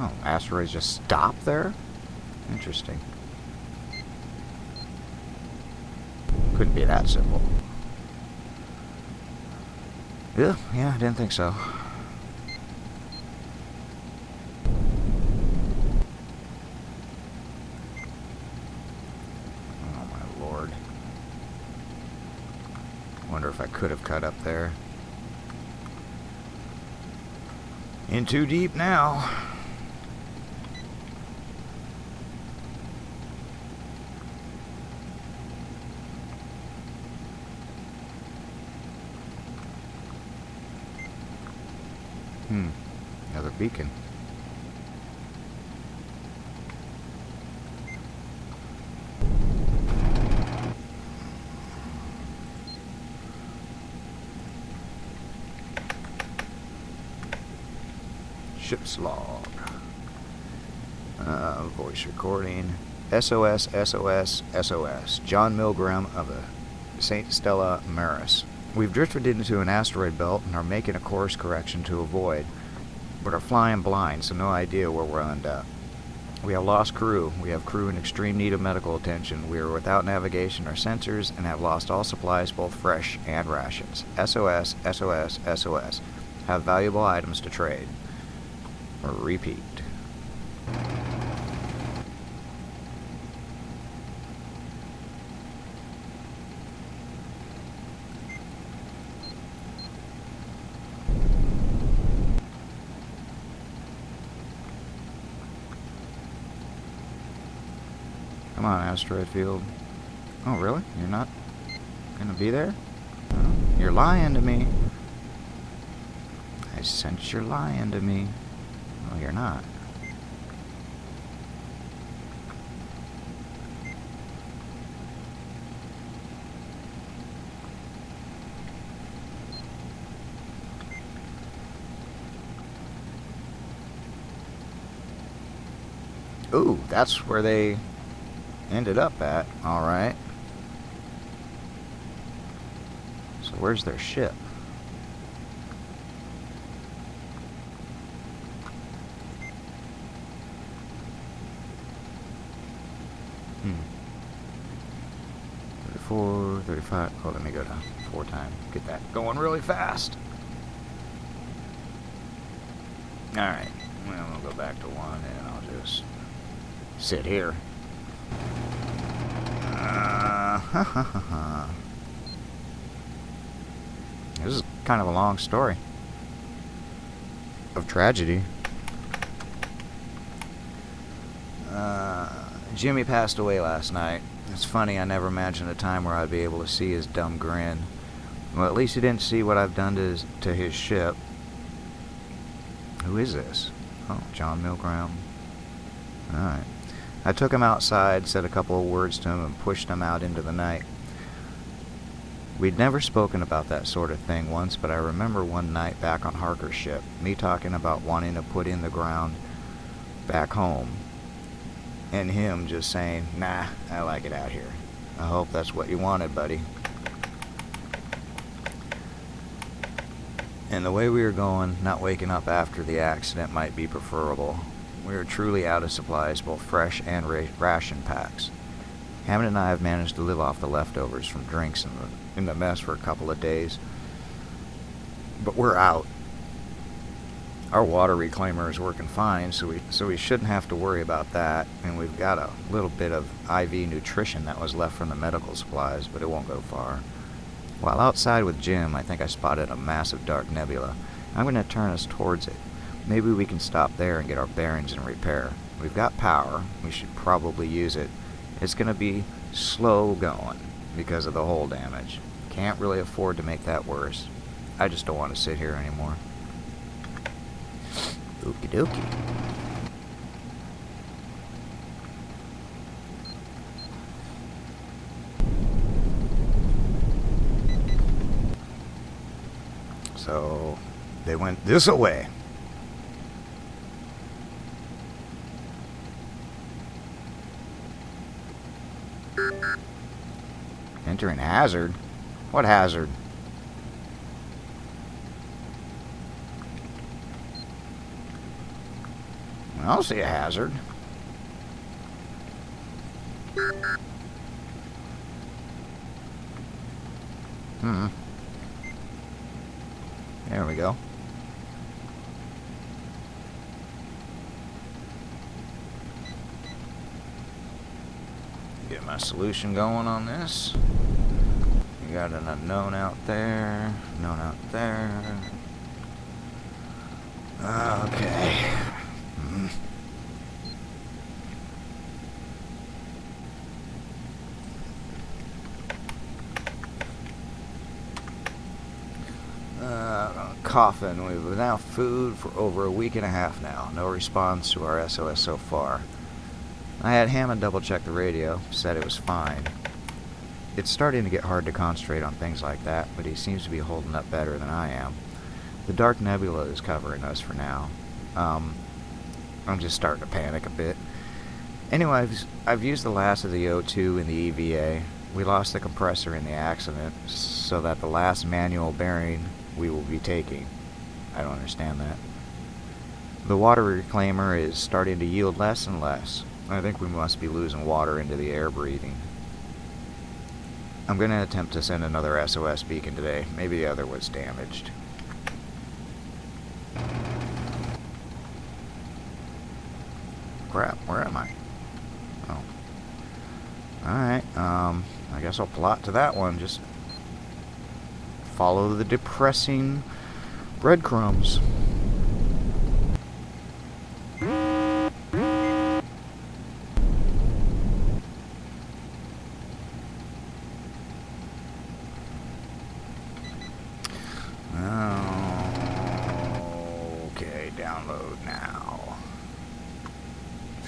Oh, asteroids just stop there? Interesting. Couldn't be that simple. Yeah, I didn't think so. Oh my lord. Wonder if I could have cut up there. In too deep now. Another beacon. Ship's log. Voice recording. SOS, SOS, SOS. John Milgram of the St. Stella Maris. We've drifted into an asteroid belt and are making a course correction to avoid, but are flying blind, so no idea where we'll end up. We have lost crew. We have crew in extreme need of medical attention. We are without navigation or sensors and have lost all supplies, both fresh and rations. SOS, SOS, SOS. Have valuable items to trade. Or repeat. Come on, asteroid field. Oh, really? You're not gonna be there? Oh, you're lying to me. I sense you're lying to me. Oh, you're not. Ooh, that's where they ended up at. Alright. So where's their ship? Hmm. 34, 35. Oh, let me go to 4 times. Get that going really fast. Alright. Well, we'll go back to 1 and I'll just sit here. This is kind of a long story of tragedy. Jimmy passed away last night. It's funny, I never imagined a time where I'd be able to see his dumb grin. Well, at least he didn't see what I've done to his ship. Who is this? Oh, John Milgram. Alright. I took him outside, said a couple of words to him, and pushed him out into the night. We'd never spoken about that sort of thing once, but I remember one night back on Harker's ship, me talking about wanting to put in the ground back home, and him just saying, nah, I like it out here. I hope that's what you wanted, buddy. And the way we were going, not waking up after the accident might be preferable. We are truly out of supplies, both fresh and ration packs. Hammond and I have managed to live off the leftovers from drinks in the mess for a couple of days. But we're out. Our water reclaimer is working fine, so we shouldn't have to worry about that. And we've got a little bit of IV nutrition that was left from the medical supplies, but it won't go far. While outside with Jim, I think I spotted a massive dark nebula. I'm going to turn us towards it. Maybe we can stop there and get our bearings and repair. We've got power. We should probably use it. It's going to be slow going because of the hull damage. Can't really afford to make that worse. I just don't want to sit here anymore. Okie dokie. So, they went this way. Entering hazard? What hazard? I don't see a hazard. There we go. Get my solution going on this. You got an unknown out there. Unknown out there. Okay. Coffin. We've been without food for over a week and a half now. No response to our SOS so far. I had Hammond double check the radio, said it was fine. It's starting to get hard to concentrate on things like that, but he seems to be holding up better than I am. The dark nebula is covering us for now. I'm just starting to panic a bit. Anyway, I've used the last of the O2 in the EVA. We lost the compressor in the accident, so that the last manual bearing we will be taking. I don't understand that. The water reclaimer is starting to yield less and less. I think we must be losing water into the air breathing. I'm going to attempt to send another SOS beacon today. Maybe the other was damaged. Crap, where am I? Oh. Alright, I guess I'll plot to that one. Just follow the depressing breadcrumbs. Okay, download now.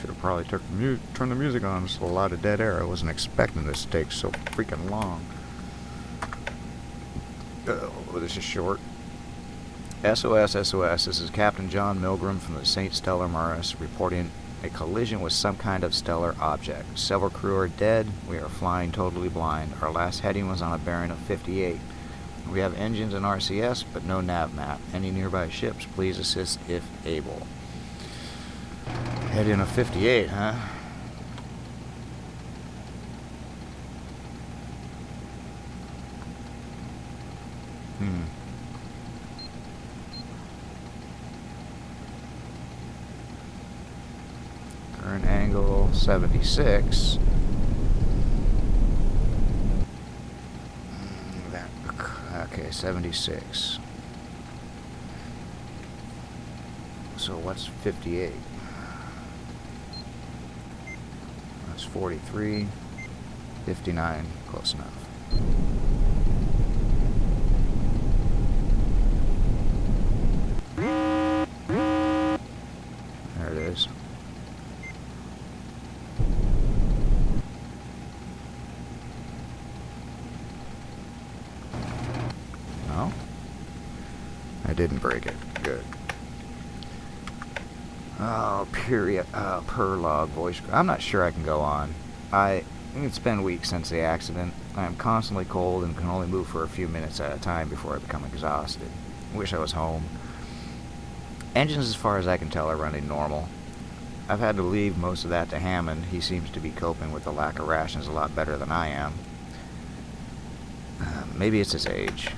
Should have probably turned the music on. There's a lot of dead air. I wasn't expecting this to take so freaking long. Oh, this is short. SOS, SOS. This is Captain John Milgram from the St. Stellar Maris reporting a collision with some kind of stellar object. Several crew are dead. We are flying totally blind. Our last heading was on a bearing of 58. We have engines and RCS, but no nav map. Any nearby ships, please assist if able. Heading of 58, huh? Current angle 76. Okay, 76. So what's 58? That's 43. 59, close enough. There it is. No? I didn't break it. Good. Oh, period. Per log voice. I'm not sure I can go on. It's been weeks since the accident. I am constantly cold and can only move for a few minutes at a time before I become exhausted. Wish I was home. Engines, as far as I can tell, are running normal. I've had to leave most of that to Hammond. He seems to be coping with the lack of rations a lot better than I am. Maybe it's his age.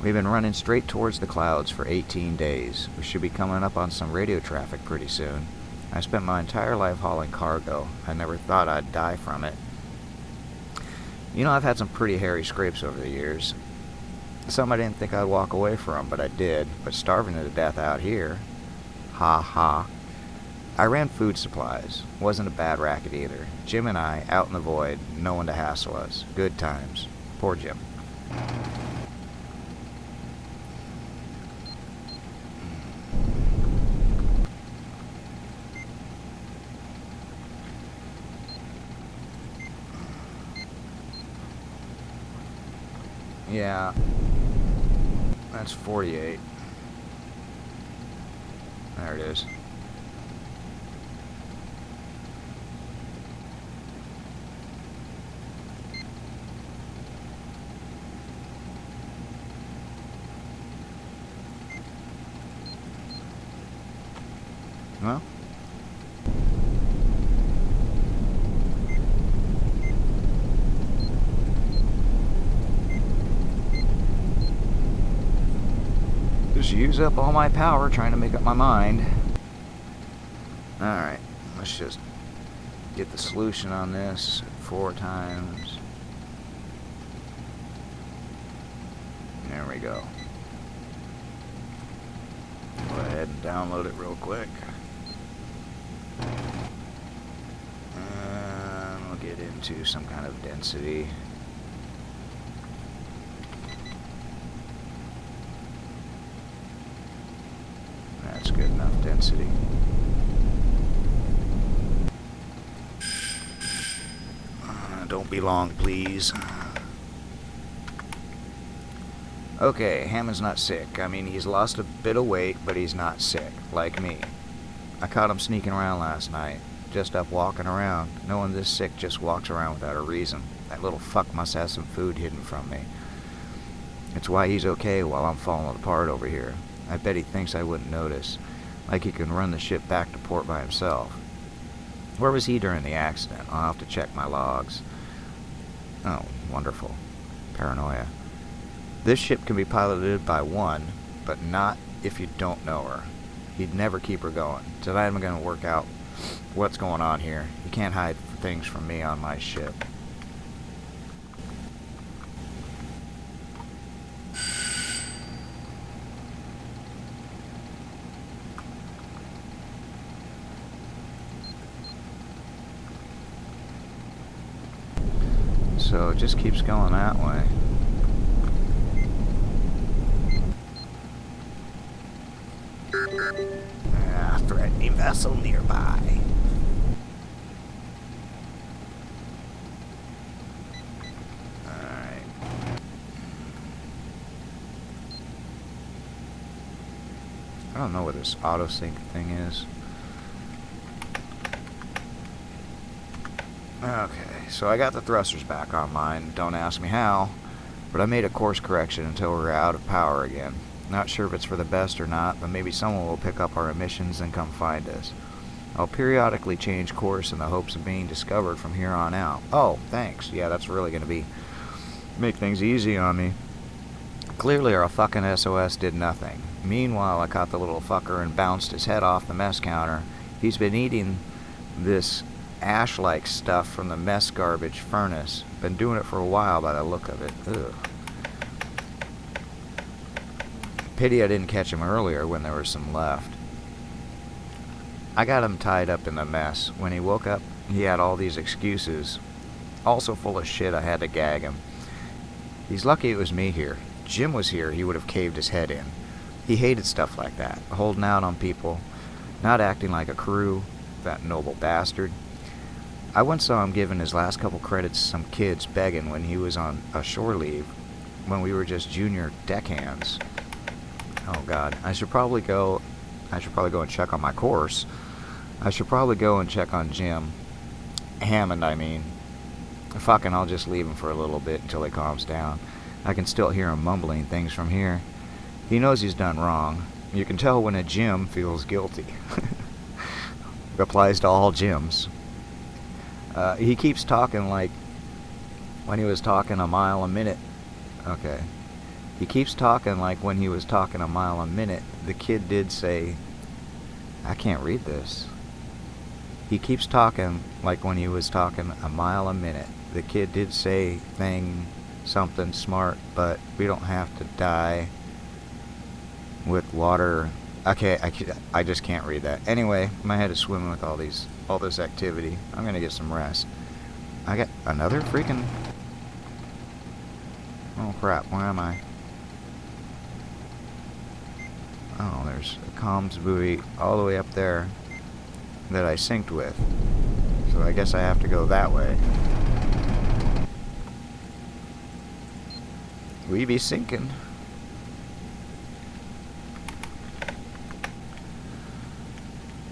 We've been running straight towards the clouds for 18 days. We should be coming up on some radio traffic pretty soon. I spent my entire life hauling cargo. I never thought I'd die from it. You know, I've had some pretty hairy scrapes over the years. Some I didn't think I'd walk away from, but I did. But starving to death out here. Ha ha. I ran food supplies. Wasn't a bad racket either. Jim and I, out in the void, no one to hassle us. Good times. Poor Jim. Yeah. That's 48. There it is. Well, just use up all my power trying to make up my mind. Alright, let's just get the solution on this 4 times. There we go. Go ahead and download it real quick. And we'll get into some kind of density. That's good enough density. Don't be long, please. Okay, Hammond's not sick. I mean, he's lost a bit of weight, but he's not sick, like me. I caught him sneaking around last night, just up walking around. No one this sick just walks around without a reason. That little fuck must have some food hidden from me. It's why he's okay while I'm falling apart over here. I bet he thinks I wouldn't notice, like he can run the ship back to port by himself. Where was he during the accident? I'll have to check my logs. Oh, wonderful. Paranoia. This ship can be piloted by one, but not if you don't know her. He'd never keep her going. Tonight I'm going to work out what's going on here. You can't hide things from me on my ship. So it just keeps going that way. Threatening vessel nearby. Alright. I don't know what this auto-sync thing is. Okay, so I got the thrusters back online. Don't ask me how, but I made a course correction until we're out of power again. Not sure if it's for the best or not, but maybe someone will pick up our emissions and come find us. I'll periodically change course in the hopes of being discovered from here on out. Oh, thanks. Yeah, that's really going to make things easy on me. Clearly our fucking SOS did nothing. Meanwhile, I caught the little fucker and bounced his head off the mess counter. He's been eating this ash-like stuff from the mess garbage furnace. Been doing it for a while by the look of it. Ugh. Pity I didn't catch him earlier when there was some left. I got him tied up in the mess. When he woke up, he had all these excuses. Also full of shit, I had to gag him. He's lucky it was me here. Jim was here, he would have caved his head in. He hated stuff like that, holding out on people, not acting like a crew, that noble bastard. I once saw him giving his last couple credits to some kids begging when he was on a shore leave, when we were just junior deckhands. Oh God, I should probably go and check on my course. I should probably go and check on Jim. Hammond, I mean. Fucking, I'll just leave him for a little bit until he calms down. I can still hear him mumbling things from here. He knows he's done wrong. You can tell when a Jim feels guilty. Applies to all Jims. He keeps talking like when he was talking a mile a minute. Okay. He keeps talking like when he was talking a mile a minute. The kid did say, I can't read this. He keeps talking like when he was talking a mile a minute. The kid did say something smart, but we don't have to die with water. Okay, I just can't read that. Anyway, my head is swimming with all this activity. I'm gonna get some rest. I got another freaking... Oh crap, where am I? Oh, there's a comms buoy all the way up there that I synced with. So I guess I have to go that way. We be sinking.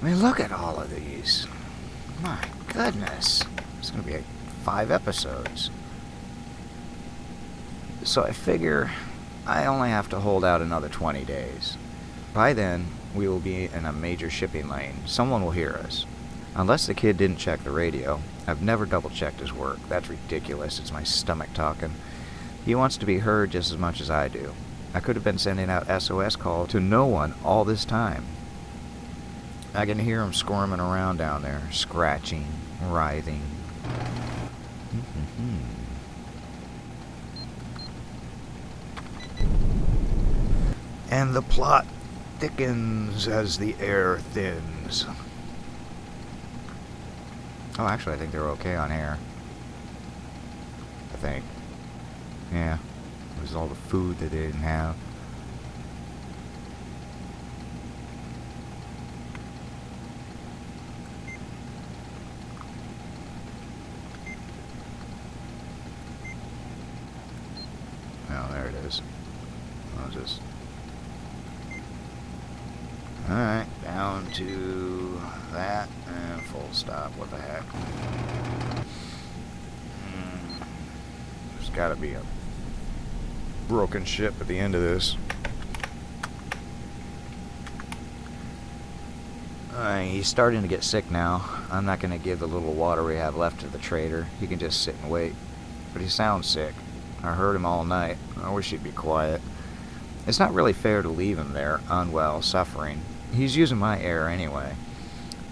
I mean, look at all of these. My goodness. It's going to be like 5 episodes. So I figure I only have to hold out another 20 days. By then, we will be in a major shipping lane. Someone will hear us. Unless the kid didn't check the radio. I've never double-checked his work. That's ridiculous. It's my stomach talking. He wants to be heard just as much as I do. I could have been sending out SOS calls to no one all this time. I can hear him squirming around down there, scratching, writhing. And the plot thickens as the air thins. Oh, actually, I think they're okay on air. I think. Yeah. It was all the food that they didn't have. Oh, there it is. I'll just... Alright, down to that, and full stop. What the heck? There's gotta be a broken ship at the end of this. He's starting to get sick now. I'm not gonna give the little water we have left to the trader. He can just sit and wait. But he sounds sick. I heard him all night. I wish he'd be quiet. It's not really fair to leave him there, unwell, suffering. He's using my air anyway.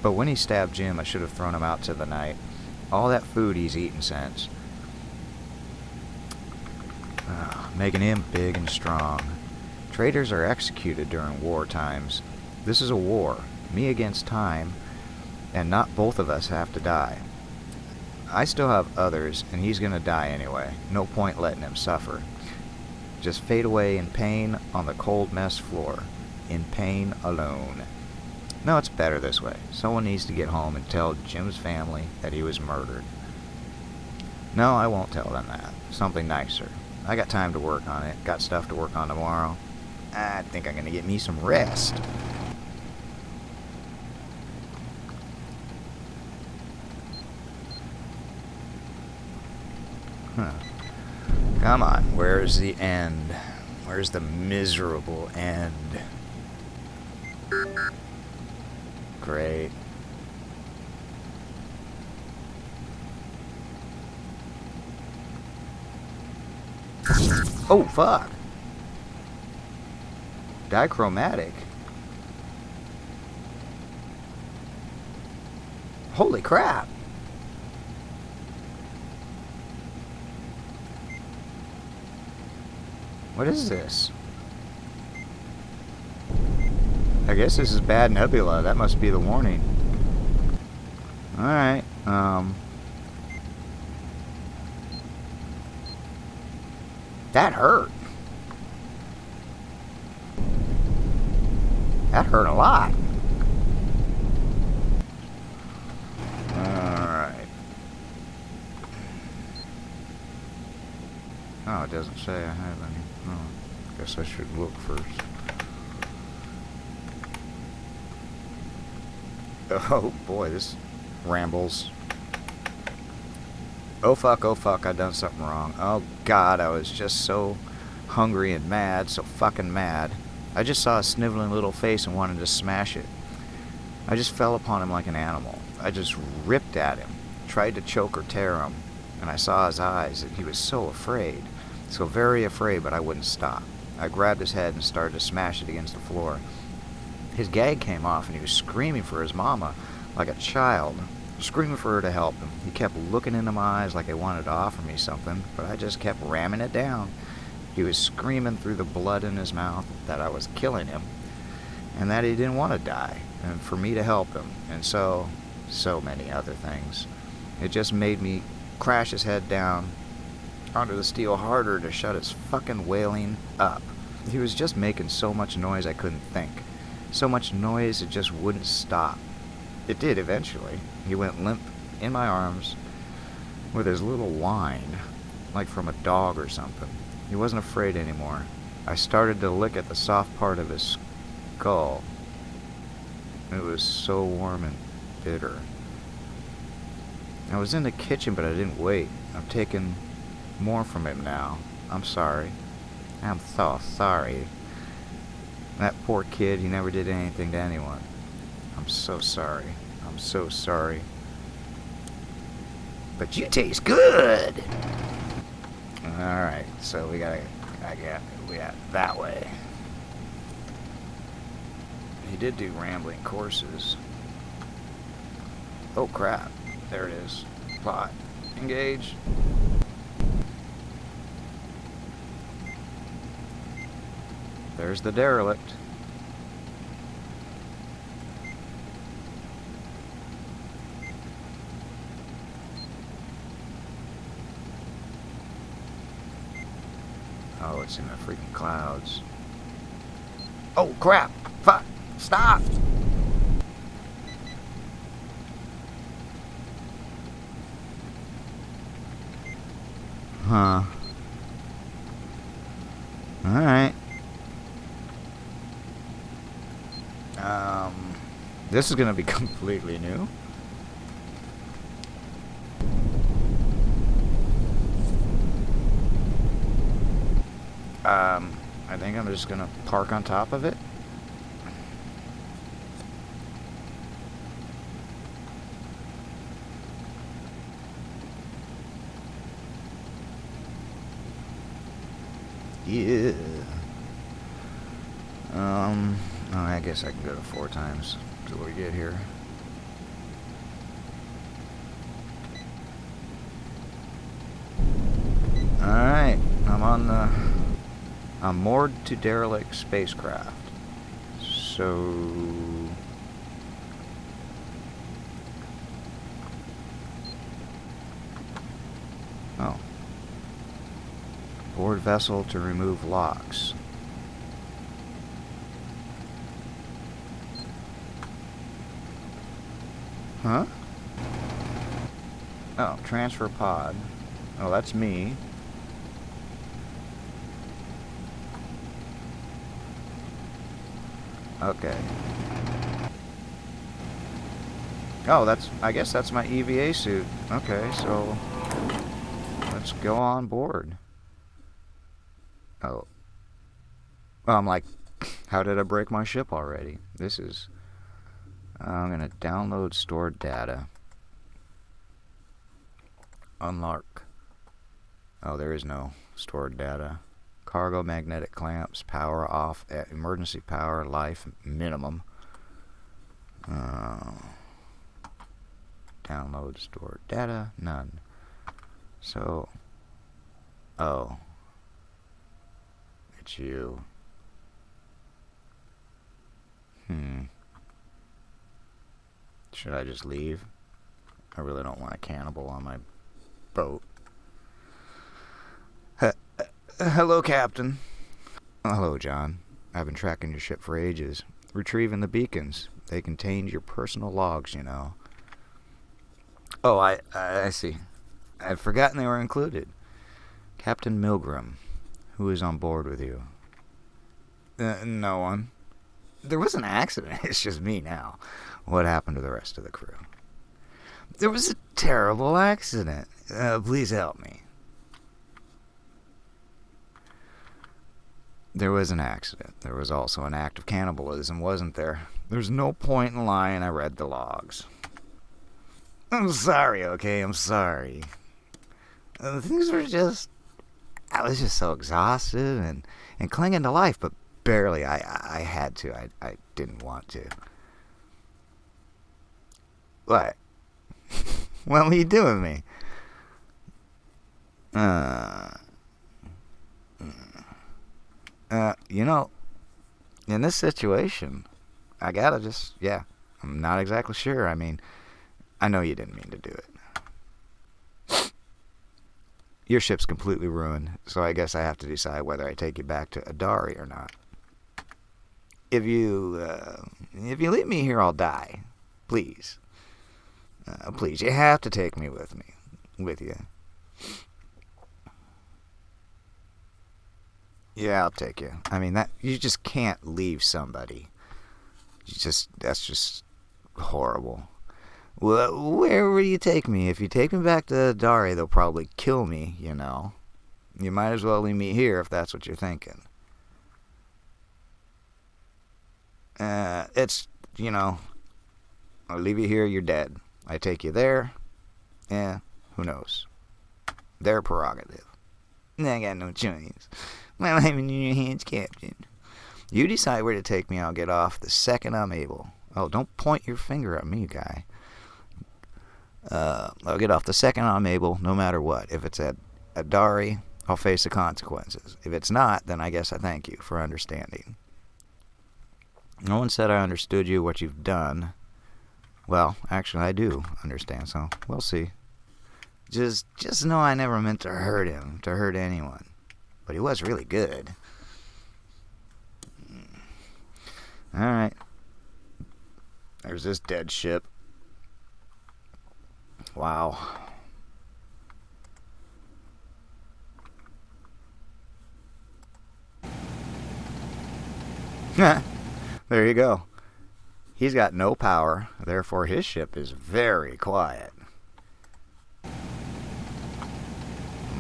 But when he stabbed Jim, I should have thrown him out to the night. All that food he's eaten since. Making him big and strong. Traitors are executed during war times. This is a war. Me against time. And not both of us have to die. I still have others, and he's gonna die anyway. No point letting him suffer. Just fade away in pain on the cold mess floor. In pain alone. No, it's better this way. Someone needs to get home and tell Jim's family that he was murdered. No, I won't tell them that. Something nicer. I got time to work on it. Got stuff to work on tomorrow. I think I'm gonna get me some rest. Come on, where's the end? Where's the miserable end? Great. Oh, fuck. Dichromatic. Holy crap. What is this? I guess this is bad nebula. That must be the warning. Alright, that hurt. That hurt a lot. Alright. Oh, it doesn't say I have any. Oh, guess I should look first. Oh boy, this rambles. Oh fuck, I done something wrong. Oh god, I was just so hungry and mad, so fucking mad. I just saw a sniveling little face and wanted to smash it. I just fell upon him like an animal. I just ripped at him, tried to choke or tear him, and I saw his eyes, and he was so afraid. So very afraid, but I wouldn't stop. I grabbed his head and started to smash it against the floor. His gag came off, and he was screaming for his mama like a child, screaming for her to help him. He kept looking into my eyes like he wanted to offer me something, but I just kept ramming it down. He was screaming through the blood in his mouth that I was killing him, and that he didn't want to die, and for me to help him, and so many other things. It just made me crash his head down onto the steel harder to shut his fucking wailing up. He was just making so much noise I couldn't think. So much noise it just wouldn't stop. It did eventually. He went limp in my arms with his little whine, like from a dog or something. He wasn't afraid anymore. I started to lick at the soft part of his skull. It was so warm and bitter. I was in the kitchen, but I didn't wait. I've taken more from him now. I'm sorry. I'm so sorry. That poor kid, he never did anything to anyone. I'm so sorry. I'm so sorry. But you taste good! Alright, so we got that way. He did do rambling courses. Oh crap. There it is. Plot. Engage. There's the derelict. Oh, it's in the freaking clouds. Oh crap! Fuck! Stop! Huh. Alright. This is gonna be completely new. I think I'm just gonna park on top of it. Yeah. Oh, I guess I can go to 4 times till we get here. Alright, I'm moored to derelict spacecraft. So... Oh. Board vessel to remove locks. Huh? Oh, transfer pod. Oh, that's me. Okay. Oh, I guess that's my EVA suit. Okay, so let's go on board. Oh. Well, I'm like, how did I break my ship already? I'm gonna download stored data. Unlock. Oh, there is no stored data. Cargo magnetic clamps, power off at emergency power, life minimum. Download stored data, none. So, oh, it's you. Should I just leave? I really don't want a cannibal on my boat. Hello, Captain. Hello, John. I've been tracking your ship for ages. Retrieving the beacons. They contained your personal logs, you know. Oh, I see. I'd forgotten they were included. Captain Milgram. Who is on board with you? No one. There was an accident. It's just me now. What happened to the rest of the crew? There was a terrible accident. Please help me. There was an accident. There was also an act of cannibalism, wasn't there? There's no point in lying. I read the logs. I'm sorry, okay? I'm sorry. Things were just... I was just so exhausted and clinging to life, but barely. I had to. I didn't want to. What? What were you doing to me? You know, in this situation, I gotta just, yeah, I'm not exactly sure. I mean, I know you didn't mean to do it. Your ship's completely ruined, so I guess I have to decide whether I take you back to Adari or not. If you leave me here, I'll die. Please. Please, you have to take me with you. Yeah, I'll take you. I mean, you just can't leave somebody. That's just horrible. Well, where will you take me? If you take me back to Dari, they'll probably kill me, you know. You might as well leave me here if that's what you're thinking. It's, I'll leave you here, you're dead. I take you there, who knows? Their prerogative. I got no choice. Well, I'm in your hands, Captain. You decide where to take me, I'll get off the second I'm able. Oh, don't point your finger at me, guy. I'll get off the second I'm able, no matter what. If it's at Dari, I'll face the consequences. If it's not, then I guess I thank you for understanding. No one said I understood you, what you've done. Well, actually, I do understand, so we'll see. Just know I never meant to hurt him, to hurt anyone. But he was really good. Alright. There's this dead ship. Wow. There you go. He's got no power, therefore his ship is very quiet.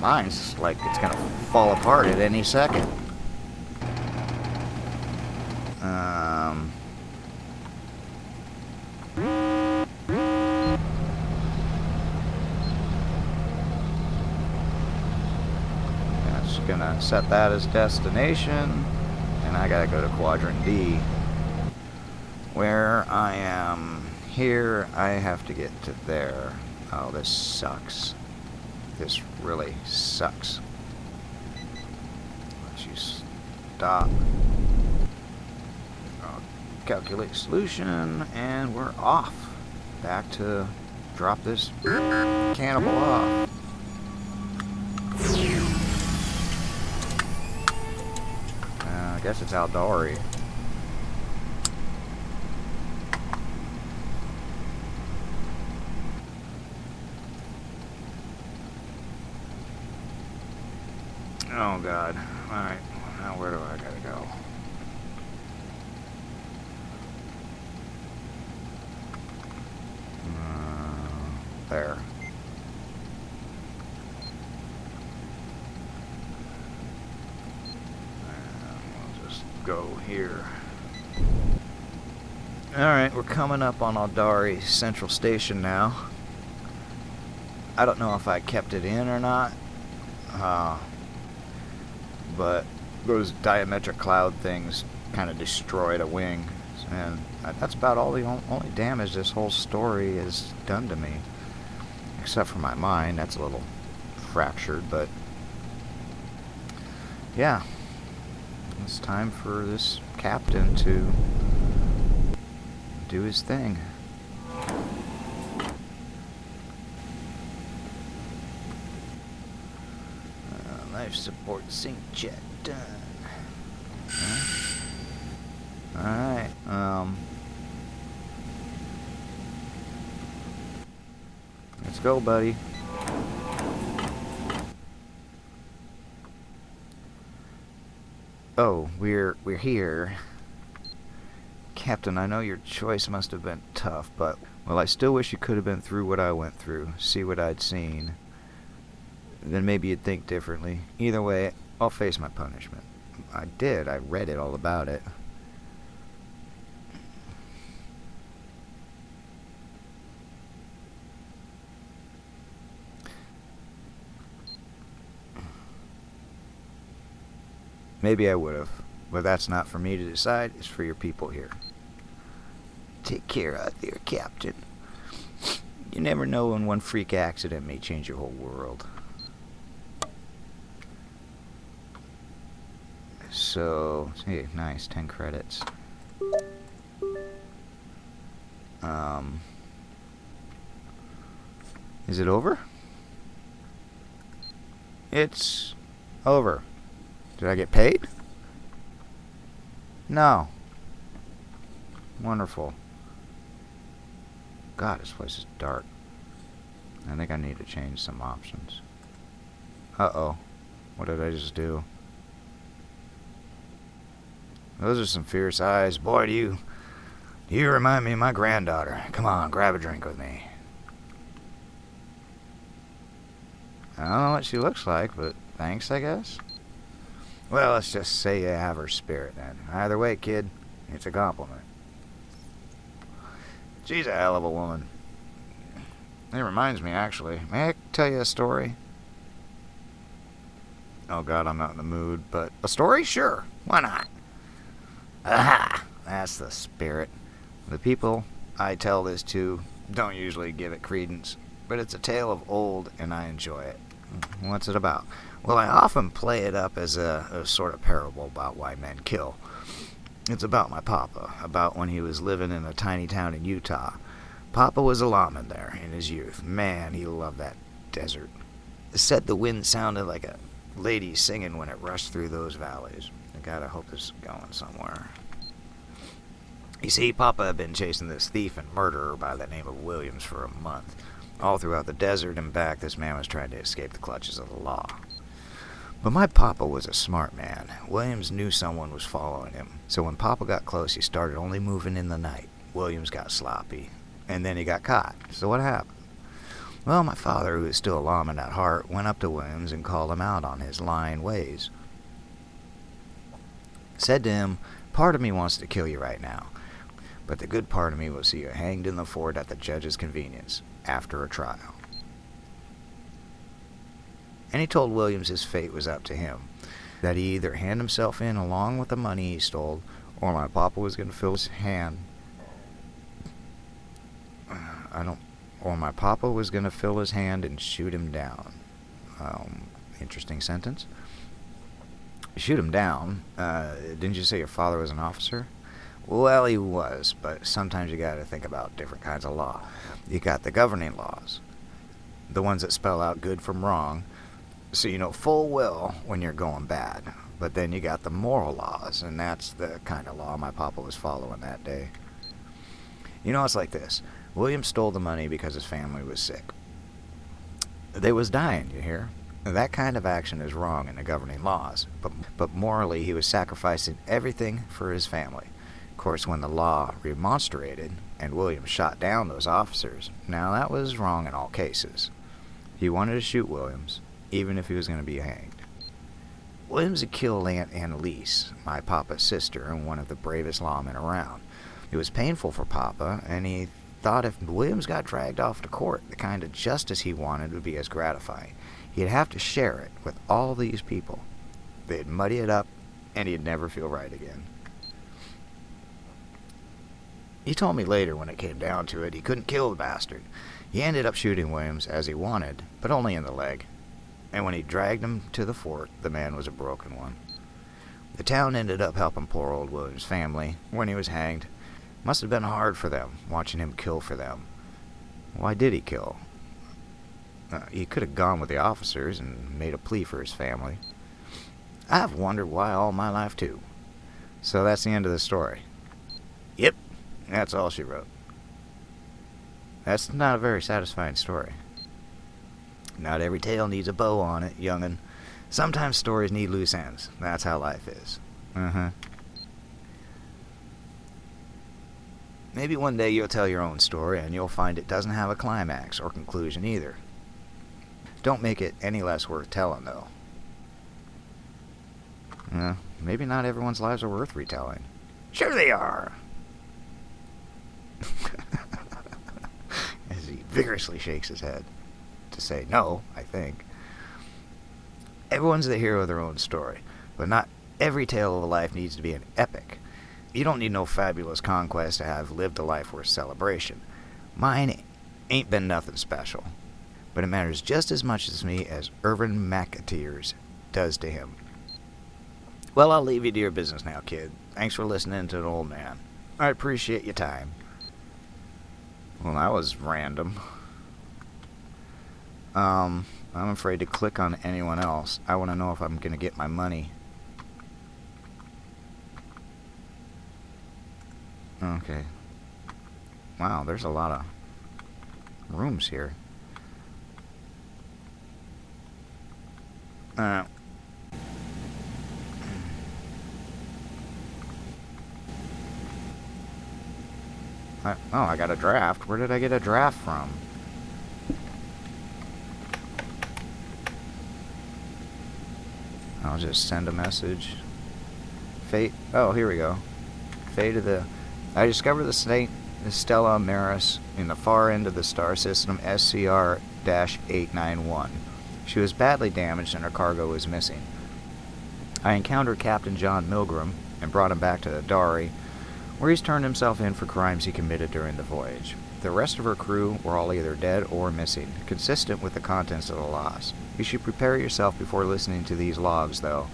Mine's like it's gonna fall apart at any second. That's gonna set that as destination, and I gotta go to Quadrant D. Where I am here, I have to get to there. Oh, this sucks. This really sucks. Let you stop. I'll calculate solution, and we're off. Back to drop this cannibal off. I guess it's Aldari. Oh god. Alright, now where do I gotta go? There. And we'll just go here. Alright, we're coming up on Aldari Central Station now. I don't know if I kept it in or not. But those diametric cloud things kind of destroyed a wing, and that's about all the only damage this whole story has done to me, except for my mind. That's a little fractured, but yeah, it's time for this captain to do his thing. Life support sync check done. Alright, let's go, buddy. Oh, we're here. Captain, I know your choice must have been tough, but, well, I still wish you could have been through what I went through, see what I'd seen. Then maybe you'd think differently. Either way, I'll face my punishment. I did. I read it all about it. Maybe I would have, but that's not for me to decide. It's for your people here. Take care out there, Captain. You never know when one freak accident may change your whole world. So, hey, nice, 10 credits. Is it over? It's over. Did I get paid? No. Wonderful. God, this place is dark. I think I need to change some options. Uh-oh. What did I just do? Those are some fierce eyes. Boy, do you remind me of my granddaughter. Come on, grab a drink with me. I don't know what she looks like, but thanks, I guess. Well, let's just say you have her spirit, then. Either way, kid, it's a compliment. She's a hell of a woman. It reminds me, actually. May I tell you a story? Oh God, I'm not in the mood, but a story? Sure. Why not? Aha! That's the spirit. The people I tell this to don't usually give it credence, but it's a tale of old, and I enjoy it. What's it about? Well, I often play it up as a sort of parable about why men kill. It's about my papa, about when he was living in a tiny town in Utah. Papa was a lawman there in his youth. Man, he loved that desert. Said the wind sounded like a lady singing when it rushed through those valleys. I gotta hope this is going somewhere. You see, Papa had been chasing this thief and murderer by the name of Williams for a month. All throughout the desert and back, this man was trying to escape the clutches of the law. But my papa was a smart man. Williams knew someone was following him, so when Papa got close, he started only moving in the night. Williams got sloppy, and then he got caught. So what happened? Well, my father, who is still a lawman at heart, went up to Williams and called him out on his lying ways. Said to him, "Part of me wants to kill you right now, but the good part of me will see you hanged in the fort at the judge's convenience, after a trial." And he told Williams his fate was up to him, that he either hand himself in along with the money he stole, or my papa was going to fill his hand. Or my papa was going to fill his hand and shoot him down. Interesting sentence. Shoot him down? Didn't you say your father was an officer? Well, he was, but sometimes you gotta think about different kinds of law. You got the governing laws, the ones that spell out good from wrong, so you know full well when you're going bad. But then you got the moral laws, and that's the kind of law my papa was following that day. You know, it's like this. William stole the money because his family was sick. They was dying, you hear? That kind of action is wrong in the governing laws, but morally he was sacrificing everything for his family. Of course, when the law remonstrated, and William shot down those officers, now that was wrong in all cases. He wanted to shoot Williams, even if he was going to be hanged. Williams had killed Aunt Annalise, my papa's sister, and one of the bravest lawmen around. It was painful for Papa, and he thought if Williams got dragged off to court, the kind of justice he wanted would be as gratifying. He'd have to share it with all these people. They'd muddy it up, and he'd never feel right again. He told me later, when it came down to it, he couldn't kill the bastard. He ended up shooting Williams as he wanted, but only in the leg. And when he dragged him to the fort, the man was a broken one. The town ended up helping poor old Williams' family when he was hanged. Must have been hard for them, watching him kill for them. Why did he kill? He could have gone with the officers and made a plea for his family. I've wondered why all my life, too. So that's the end of the story. Yep, that's all she wrote. That's not a very satisfying story. Not every tale needs a bow on it, young'un. Sometimes stories need loose ends. That's how life is. Maybe one day you'll tell your own story and you'll find it doesn't have a climax or conclusion either. Don't make it any less worth telling, though. Maybe not everyone's lives are worth retelling. Sure they are! As he vigorously shakes his head. To say no, I think. Everyone's the hero of their own story, but not every tale of a life needs to be an epic. You don't need no fabulous conquest to have lived a life worth celebration. Mine ain't been nothing special, but it matters just as much to me as Irvin McAteer's does to him. Well, I'll leave you to your business now, kid. Thanks for listening to an old man. I appreciate your time. Well, that was random. I'm afraid to click on anyone else. I want to know if I'm going to get my money. Okay. Wow, there's a lot of rooms here. I got a draft. Where did I get a draft from? I'll just send a message. Fate. Oh, here we go. Fate of the... I discovered the snake is Stella Maris in the far end of the star system SCR-891. She was badly damaged and her cargo was missing. I encountered Captain John Milgram and brought him back to the Dari, where he's turned himself in for crimes he committed during the voyage. The rest of her crew were all either dead or missing, consistent with the contents of the loss. You should prepare yourself before listening to these logs, though.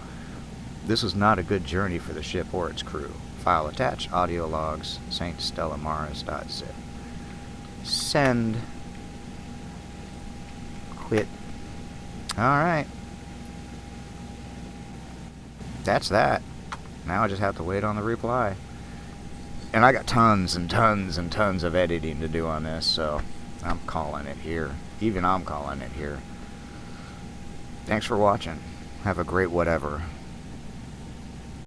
This was not a good journey for the ship or its crew. File attached, audio logs, ststellamaris.zip. Send. Quit. Alright. That's that. Now I just have to wait on the reply. And I got tons and tons and tons of editing to do on this, so I'm calling it here. Even I'm calling it here. Thanks for watching. Have a great whatever.